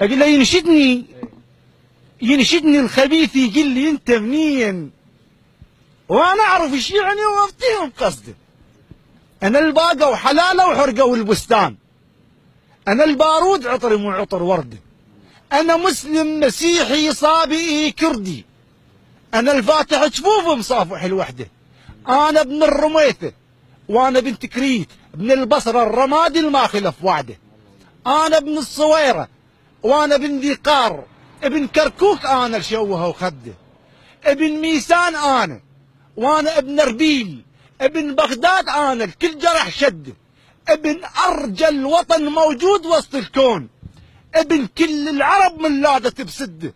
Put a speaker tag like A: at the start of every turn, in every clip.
A: اقول له ينشدني الخبيث، يقول لي انت منين؟ وانا اعرف ايش يعني وافتيهم قصده. انا الباقه وحلاله وحرقه والبستان، انا البارود عطر مو عطر ورده، انا مسلم مسيحي صابئي كردي، انا الفاتح جفوف مصافح الوحده، انا ابن الرميثه وانا بنت كريت، ابن البصره الرمادي الماخلف وعده، انا ابن الصويره وانا ابن ذي قار، ابن كركوك انا الشوه وخده، ابن ميسان انا وانا ابن اربيل، ابن بغداد انا الكل جرح شده، ابن ارجل وطن موجود وسط الكون، ابن كل العرب من لادة بسده،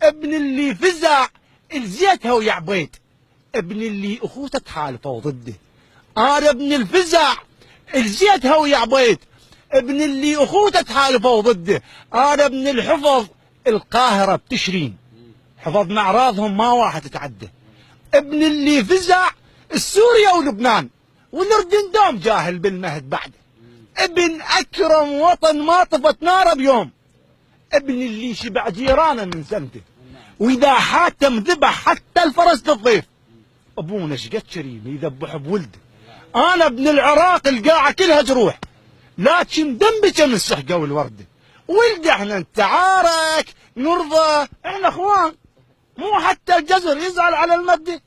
A: ابن اللي فزع الزيتها ويعبيت، ابن اللي اخوته تحالفوا ضده، انا ابن الفزع الزيتها ويعبيت، ابن اللي اخوته تحالفوا ضده، انا ابن الحفظ القاهرة بتشرين، حفظنا اعراضهم ما واحد تتعدى، ابن اللي فزع السوريا ولبنان، والاردن دوم جاهل بالمهد بعده، ابن اكرم وطن ما طفت ناره بيوم، ابن اللي شبع جيرانه من سنته، واذا حاتم ذبح حتى الفرس للضيف، ابونا شقد كريم يذبح بولده، انا ابن العراق القاعه كلها جروح، لكن دمبك من السحقه والورده، ولد احنا نتعارك نرضى، احنا اخوان، مو حتى الجزر يزعل على المده،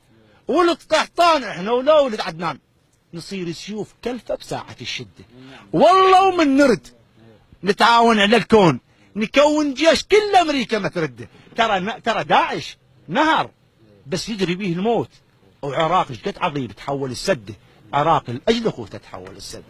A: ولد قحطان احنا ولا ولد عدنان، نصير سيوف كلفه بساعه الشده، والله ومن نرد نتعاون على الكون، نكون جيش كل امريكا ما ترده، ترى داعش نهر بس يجري به الموت، وعراق ايش قد عظيم تحول السده، عراق الاجل اخوته تحول السده.